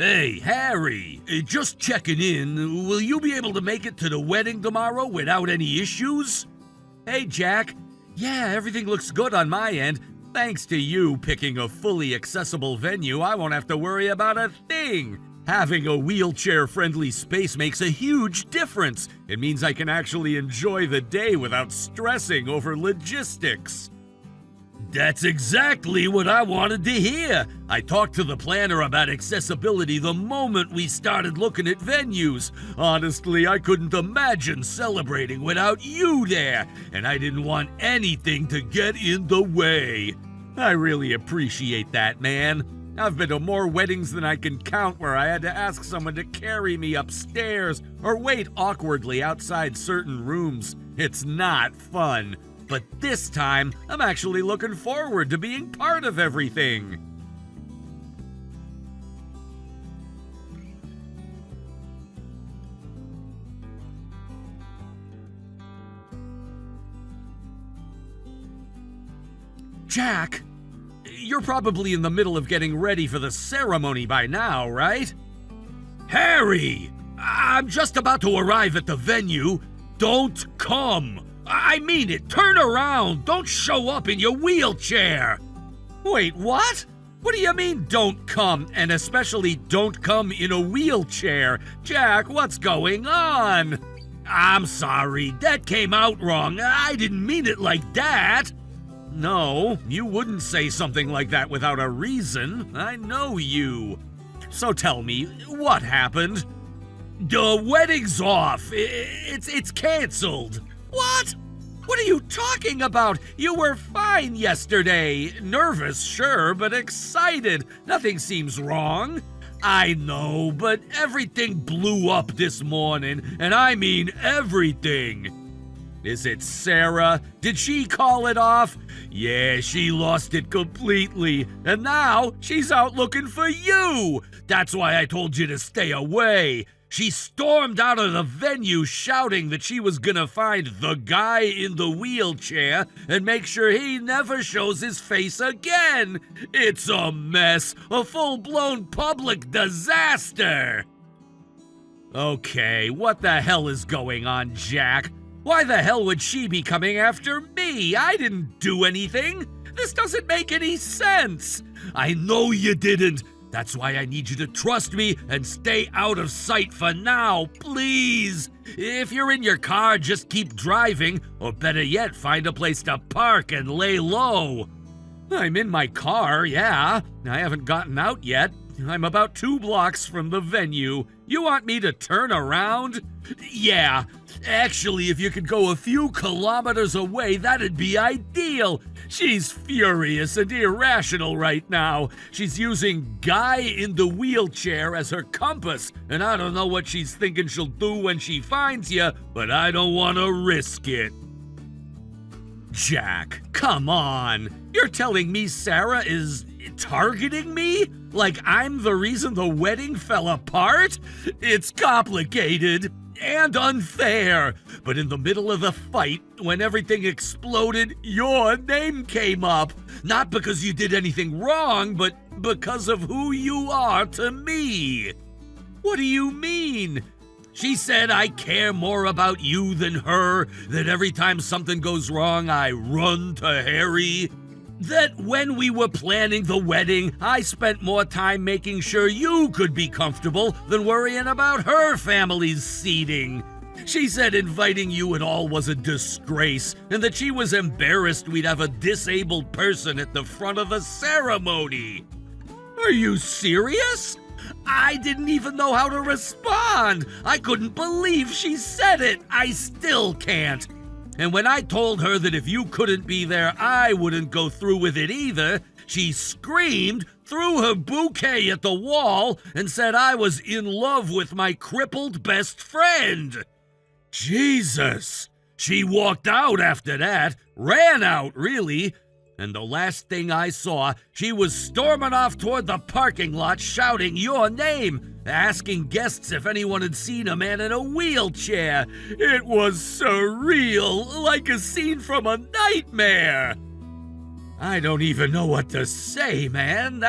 Hey, Harry, just checking in. Will you be able to make it to the wedding tomorrow without any issues? Hey, Jack. Yeah, everything looks good on my end. Thanks to you picking a fully accessible venue, I won't have to worry about a thing. Having a wheelchair-friendly space makes a huge difference. It means I can actually enjoy the day without stressing over logistics. That's exactly what I wanted to hear. I talked to the planner about accessibility the moment we started looking at venues. Honestly, I couldn't imagine celebrating without you there, and I didn't want anything to get in the way. I really appreciate that, man. I've been to more weddings than I can count where I had to ask someone to carry me upstairs or wait awkwardly outside certain rooms. It's not fun. But this time, I'm actually looking forward to being part of everything. Jack, you're probably in the middle of getting ready for the ceremony by now, right? Harry, I'm just about to arrive at the venue. Don't come. I mean it, turn around! Don't show up in your wheelchair! Wait, what? What do you mean, don't come, and especially don't come in a wheelchair? Jack, what's going on? I'm sorry, that came out wrong. I didn't mean it like that. No, you wouldn't say something like that without a reason. I know you. So tell me, what happened? The wedding's off. It's canceled. What? What are you talking about? You were fine yesterday. Nervous, sure, but excited. Nothing seems wrong. I know, but everything blew up this morning, and I mean everything. Is it Sarah? Did she call it off? Yeah, she lost it completely, and now she's out looking for you. That's why I told you to stay away. She stormed out of the venue shouting that she was gonna find the guy in the wheelchair and make sure he never shows his face again. It's a mess, a full-blown public disaster. Okay, what the hell is going on, Jack? Why the hell would she be coming after me? I didn't do anything. This doesn't make any sense. I know you didn't. That's why I need you to trust me and stay out of sight for now, please. If you're in your car, just keep driving, or better yet, find a place to park and lay low. I'm in my car, yeah. I haven't gotten out yet. I'm about 2 blocks from the venue. You want me to turn around? Yeah. Actually, if you could go a few kilometers away, that'd be ideal. She's furious and irrational right now. She's using guy in the wheelchair as her compass, and I don't know what she's thinking she'll do when she finds you, but I don't want to risk it. Jack, come on. You're telling me Sarah is targeting me? Like I'm the reason the wedding fell apart? It's complicated and unfair. But in the middle of the fight, when everything exploded, your name came up. Not because you did anything wrong, but because of who you are to me. What do you mean? She said I care more about you than her, that every time something goes wrong, I run to Harry. That when we were planning the wedding, I spent more time making sure you could be comfortable than worrying about her family's seating. She said inviting you at all was a disgrace, and that she was embarrassed we'd have a disabled person at the front of the ceremony. Are you serious? I didn't even know how to respond. I couldn't believe she said it. I still can't. And when I told her that if you couldn't be there, I wouldn't go through with it either, she screamed, threw her bouquet at the wall, and said I was in love with my crippled best friend. Jesus! She walked out after that, ran out, really. And the last thing I saw, she was storming off toward the parking lot shouting your name, asking guests if anyone had seen a man in a wheelchair. It was surreal, like a scene from a nightmare. I don't even know what to say, man.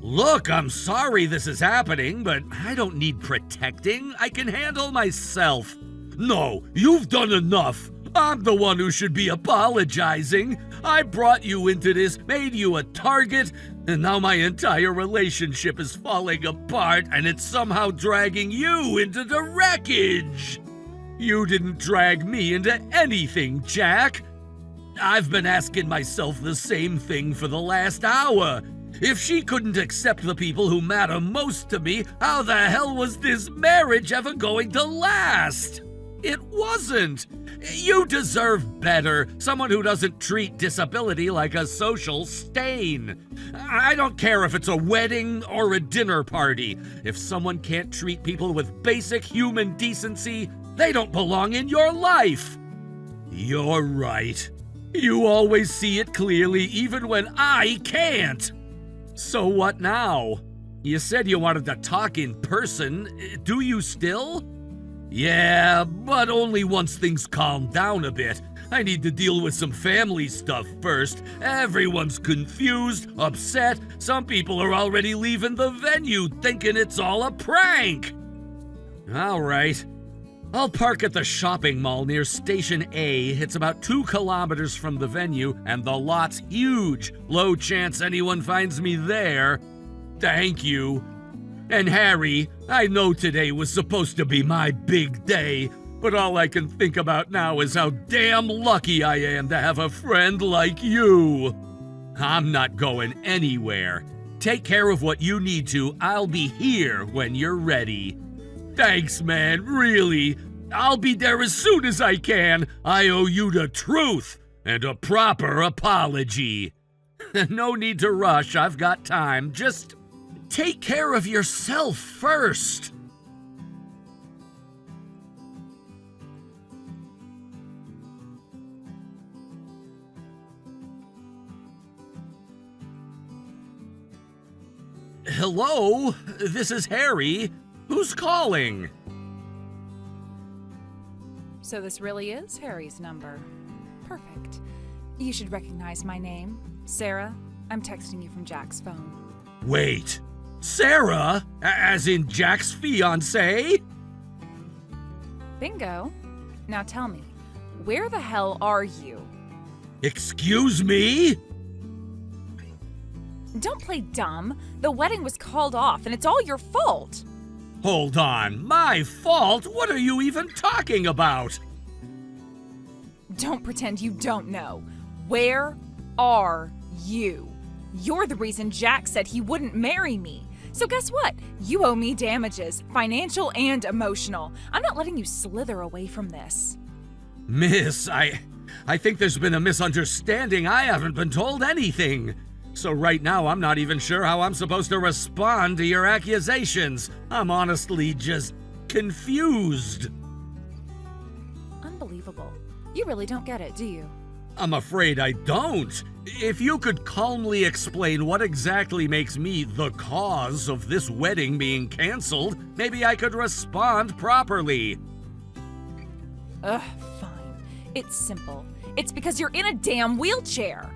Look, I'm sorry this is happening, but I don't need protecting. I can handle myself. No, you've done enough. I'm the one who should be apologizing. I brought you into this, made you a target, and now my entire relationship is falling apart and it's somehow dragging you into the wreckage. You didn't drag me into anything, Jack. I've been asking myself the same thing for the last hour. If she couldn't accept the people who matter most to me, how the hell was this marriage ever going to last? It wasn't. You deserve better. Someone who doesn't treat disability like a social stain. I don't care if it's a wedding or a dinner party. If someone can't treat people with basic human decency, they don't belong in your life. You're right. You always see it clearly, even when I can't. So what now? You said you wanted to talk in person. Do you still? Yeah, but only once things calm down a bit. I need to deal with some family stuff first. Everyone's confused, upset. Some people are already leaving the venue thinking it's all a prank. All right. I'll park at the shopping mall near Station A. It's about 2 kilometers from the venue, and the lot's huge. Low chance anyone finds me there. Thank you. And Harry, I know today was supposed to be my big day, but all I can think about now is how damn lucky I am to have a friend like you. I'm not going anywhere. Take care of what you need to. I'll be here when you're ready. Thanks, man, really. I'll be there as soon as I can. I owe you the truth and a proper apology. No need to rush. I've got time. Just take care of yourself first. Hello? This is Harry. Who's calling? So this really is Harry's number. Perfect. You should recognize my name. Sarah, I'm texting you from Jack's phone. Wait, Sarah? As in Jack's fiancée? Bingo. Now tell me, where the hell are you? Excuse me? Don't play dumb. The wedding was called off and it's all your fault. Hold on, my fault? What are you even talking about? Don't pretend you don't know. Where are you? You're the reason Jack said he wouldn't marry me. So guess what? You owe me damages, financial and emotional. I'm not letting you slither away from this. Miss, I think there's been a misunderstanding. I haven't been told anything. So right now, I'm not even sure how I'm supposed to respond to your accusations. I'm honestly just confused. Unbelievable. You really don't get it, do you? I'm afraid I don't. If you could calmly explain what exactly makes me the cause of this wedding being canceled, maybe I could respond properly. Ugh, fine. It's simple. It's because you're in a damn wheelchair.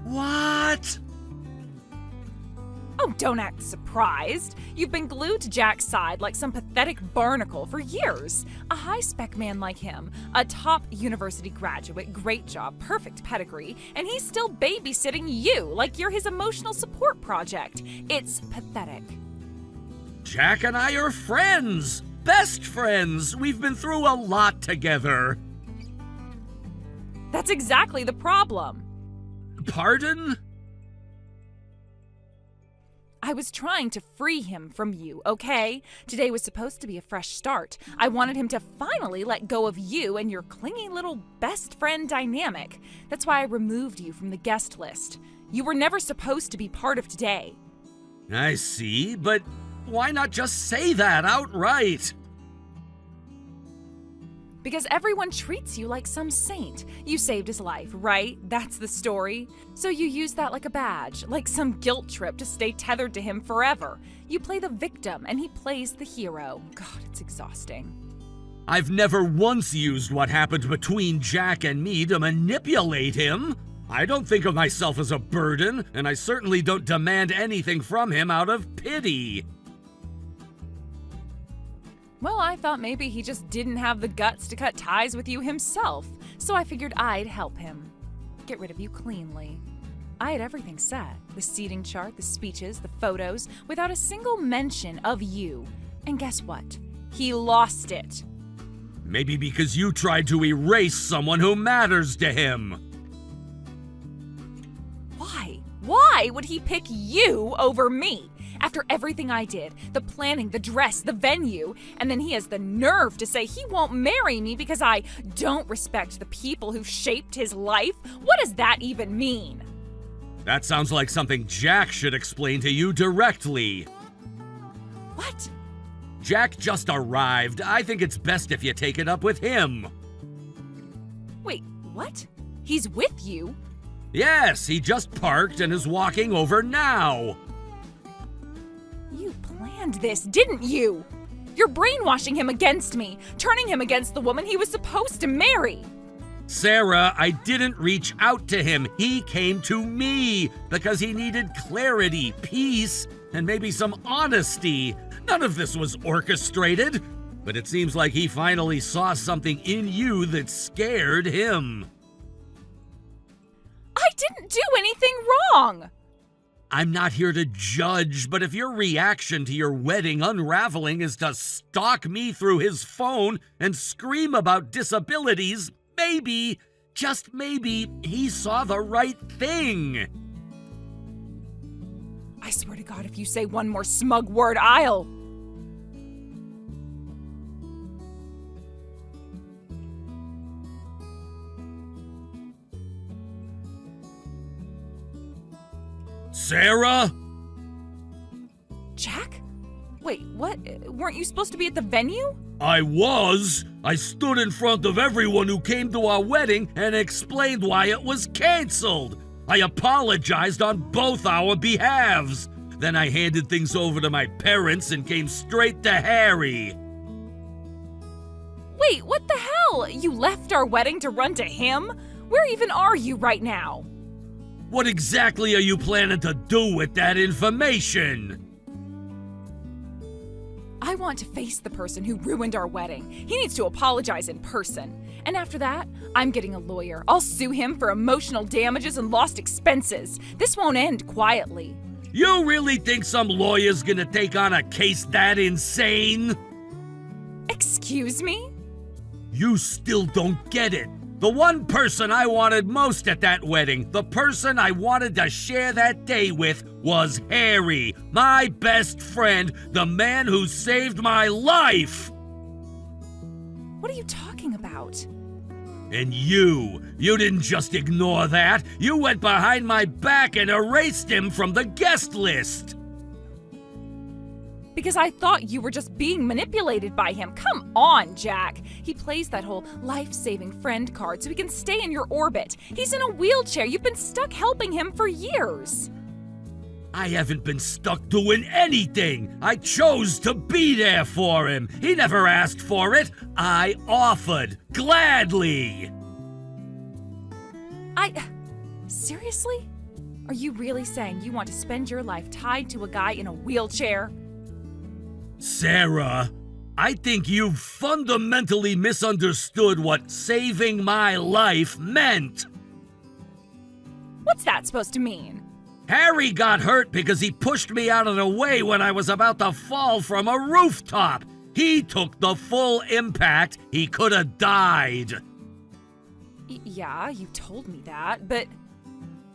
What? Oh, don't act surprised. You've been glued to Jack's side like some pathetic barnacle for years. A high-spec man like him, a top university graduate, great job, perfect pedigree, and he's still babysitting you like you're his emotional support project. It's pathetic. Jack and I are friends. Best friends. We've been through a lot together. That's exactly the problem. Pardon? I was trying to free him from you, okay? Today was supposed to be a fresh start. I wanted him to finally let go of you and your clingy little best friend dynamic. That's why I removed you from the guest list. You were never supposed to be part of today. I see, but why not just say that outright? Because everyone treats you like some saint. You saved his life, right? That's the story. So you use that like a badge, like some guilt trip to stay tethered to him forever. You play the victim and he plays the hero. God, it's exhausting. I've never once used what happened between Jack and me to manipulate him. I don't think of myself as a burden, and I certainly don't demand anything from him out of pity. Well, I thought maybe he just didn't have the guts to cut ties with you himself, so I figured I'd help him. Get rid of you cleanly. I had everything set. The seating chart, the speeches, the photos, without a single mention of you. And guess what? He lost it. Maybe because you tried to erase someone who matters to him. Why? Why would he pick you over me? After everything I did, the planning, the dress, the venue, and then he has the nerve to say he won't marry me because I don't respect the people who've shaped his life? What does that even mean? That sounds like something Jack should explain to you directly. What? Jack just arrived. I think it's best if you take it up with him. Wait, what? He's with you? Yes, he just parked and is walking over now. You planned this, didn't you? You're brainwashing him against me, turning him against the woman he was supposed to marry. Sarah, I didn't reach out to him. He came to me because he needed clarity, peace, and maybe some honesty. None of this was orchestrated, but it seems like he finally saw something in you that scared him. I didn't do anything wrong. I'm not here to judge, but if your reaction to your wedding unraveling is to stalk me through his phone and scream about disabilities, maybe, just maybe, he saw the right thing. I swear to God, if you say one more smug word, I'll... Sarah? Jack? Wait, what? Weren't you supposed to be at the venue? I was. I stood in front of everyone who came to our wedding and explained why it was canceled. I apologized on both our behalves. Then I handed things over to my parents and came straight to Harry. Wait, what the hell? You left our wedding to run to him? Where even are you right now? What exactly are you planning to do with that information? I want to face the person who ruined our wedding. He needs to apologize in person. And after that, I'm getting a lawyer. I'll sue him for emotional damages and lost expenses. This won't end quietly. You really think some lawyer's gonna take on a case that insane? Excuse me? You still don't get it. The one person I wanted most at that wedding, the person I wanted to share that day with, was Harry, my best friend, the man who saved my life. What are you talking about? And you didn't just ignore that. You went behind my back and erased him from the guest list. Because I thought you were just being manipulated by him. Come on, Jack. He plays that whole life-saving friend card so he can stay in your orbit. He's in a wheelchair. You've been stuck helping him for years. I haven't been stuck doing anything. I chose to be there for him. He never asked for it. I offered, gladly. Seriously? Are you really saying you want to spend your life tied to a guy in a wheelchair? Sarah, I think you've fundamentally misunderstood what saving my life meant. What's that supposed to mean? Harry got hurt because he pushed me out of the way when I was about to fall from a rooftop. He took the full impact. He could have died. Yeah, you told me that, but...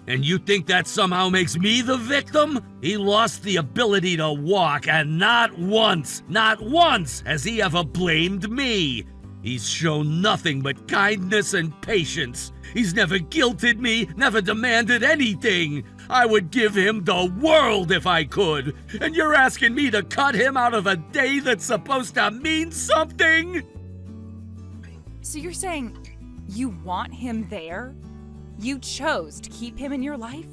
And you think that somehow makes me the victim? He lost the ability to walk, and not once has he ever blamed me. He's shown nothing but kindness and patience. He's never guilted me, never demanded anything. I would give him the world if I could. And you're asking me to cut him out of a day that's supposed to mean something? So you're saying you want him there? You chose to keep him in your life?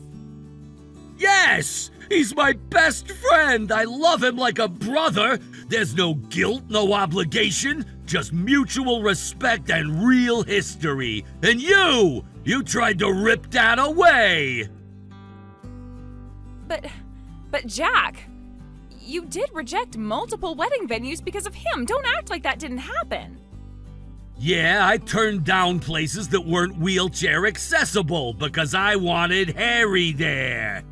Yes! He's my best friend! I love him like a brother! There's no guilt, no obligation, just mutual respect and real history. And you You tried to rip Dad away! But Jack, you did reject multiple wedding venues because of him. Don't act like that didn't happen. Yeah, I turned down places that weren't wheelchair accessible because I wanted Harry there.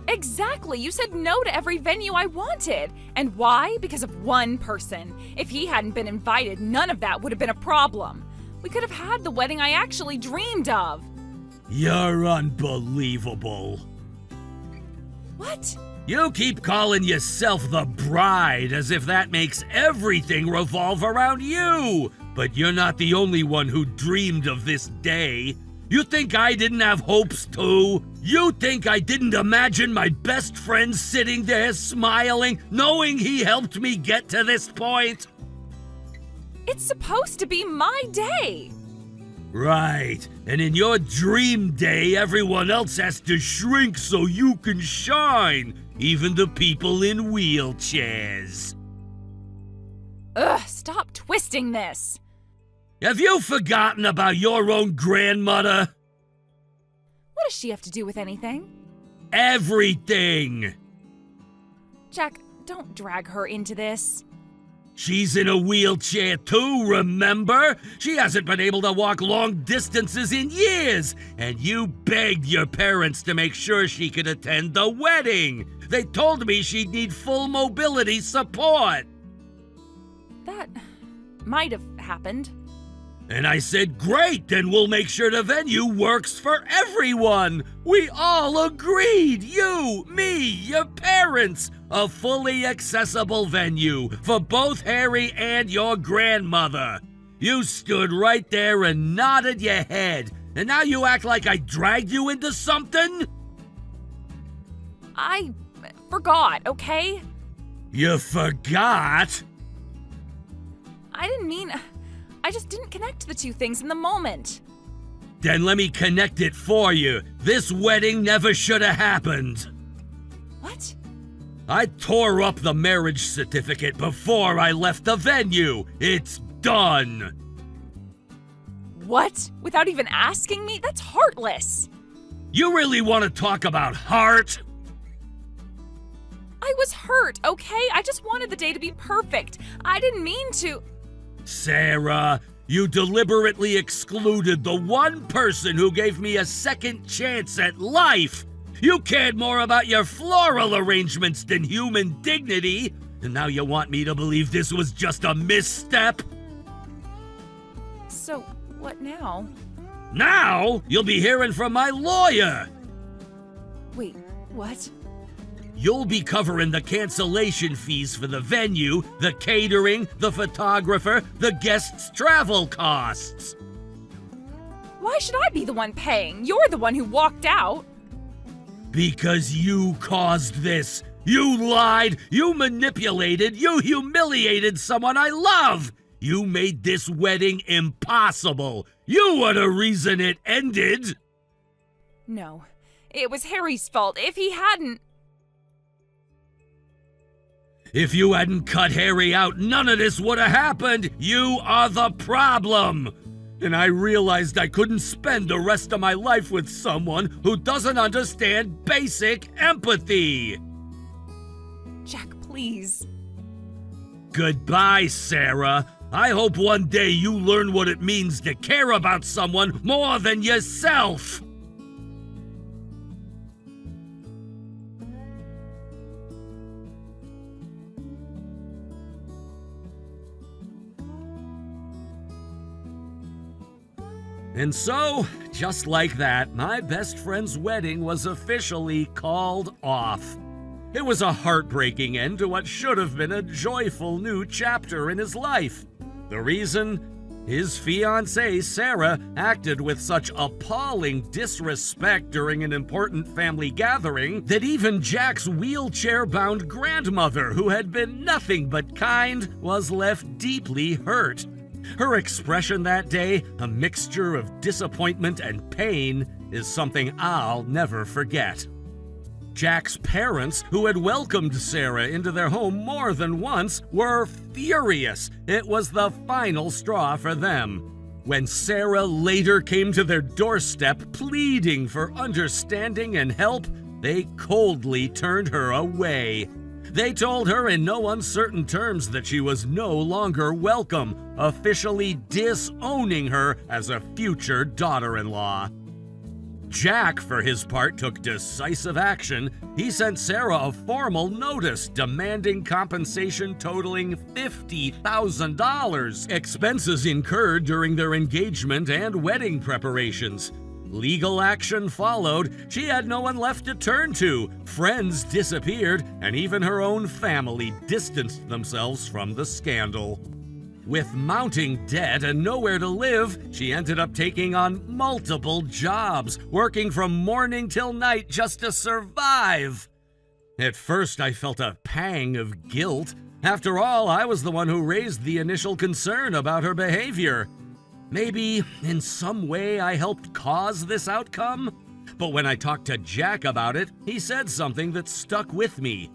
Exactly. You said no to every venue I wanted. And why? Because of one person. If he hadn't been invited, none of that would have been a problem. We could have had the wedding I actually dreamed of. You're unbelievable. What? You keep calling yourself the bride as if that makes everything revolve around you. But you're not the only one who dreamed of this day. You think I didn't have hopes too? You think I didn't imagine my best friend sitting there smiling, knowing he helped me get to this point? It's supposed to be my day. Right, and in your dream day, everyone else has to shrink so you can shine, even the people in wheelchairs. Ugh, stop twisting this. Have you forgotten about your own grandmother? What does she have to do with anything? Everything! Jack, don't drag her into this. She's in a wheelchair too, remember? She hasn't been able to walk long distances in years, and you begged your parents to make sure she could attend the wedding. They told me she'd need full mobility support. That might have happened. And I said, great, then we'll make sure the venue works for everyone. We all agreed, you, me, your parents, a fully accessible venue for both Harry and your grandmother. You stood right there and nodded your head, and now you act like I dragged you into something? I forgot, okay? You forgot? I didn't mean... I just didn't connect the two things in the moment. Then let me connect it for you. This wedding never should have happened. What? I tore up the marriage certificate before I left the venue. It's done. What? Without even asking me? That's heartless. You really want to talk about heart? I was hurt, okay? I just wanted the day to be perfect. I didn't mean to... Sarah, you deliberately excluded the one person who gave me a second chance at life. You cared more about your floral arrangements than human dignity, and now you want me to believe this was just a misstep? So, what now? Now, you'll be hearing from my lawyer. Wait, what? You'll be covering the cancellation fees for the venue, the catering, the photographer, the guests' travel costs. Why should I be the one paying? You're the one who walked out. Because you caused this. You lied, you manipulated, you humiliated someone I love. You made this wedding impossible. You were the reason it ended. No, it was Harry's fault. If he hadn't... If you hadn't cut Harry out, none of this would have happened. You are the problem. And I realized I couldn't spend the rest of my life with someone who doesn't understand basic empathy. Jack, please. Goodbye, Sarah. I hope one day you learn what it means to care about someone more than yourself. And so, just like that, my best friend's wedding was officially called off. It was a heartbreaking end to what should have been a joyful new chapter in his life. The reason? His fiancée, Sarah, acted with such appalling disrespect during an important family gathering that even Jack's wheelchair-bound grandmother, who had been nothing but kind, was left deeply hurt. Her expression that day, a mixture of disappointment and pain, is something I'll never forget. Jack's parents, who had welcomed Sarah into their home more than once, were furious. It was the final straw for them. When Sarah later came to their doorstep pleading for understanding and help, they coldly turned her away. They told her in no uncertain terms that she was no longer welcome, officially disowning her as a future daughter-in-law. Jack, for his part, took decisive action. He sent Sarah a formal notice demanding compensation totaling $50,000, expenses incurred during their engagement and wedding preparations. Legal action followed. She had no one left to turn to. Friends disappeared, and even her own family distanced themselves from the scandal. With mounting debt and nowhere to live, she ended up taking on multiple jobs, working from morning till night just to survive. At first, I felt a pang of guilt. After all, I was the one who raised the initial concern about her behavior. Maybe, in some way, I helped cause this outcome? But when I talked to Jack about it, he said something that stuck with me.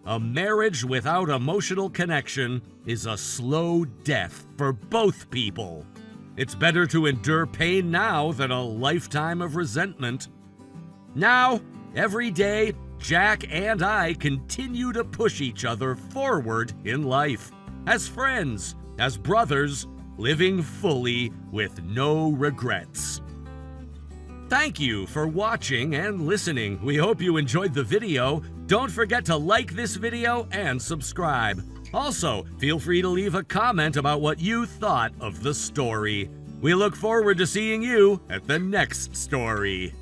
A marriage without emotional connection is a slow death for both people. It's better to endure pain now than a lifetime of resentment. Now, every day, Jack and I continue to push each other forward in life. As friends, as brothers, living fully with no regrets. Thank you for watching and listening. We hope you enjoyed the video. Don't forget to like this video and subscribe. Also, feel free to leave a comment about what you thought of the story. We look forward to seeing you at the next story.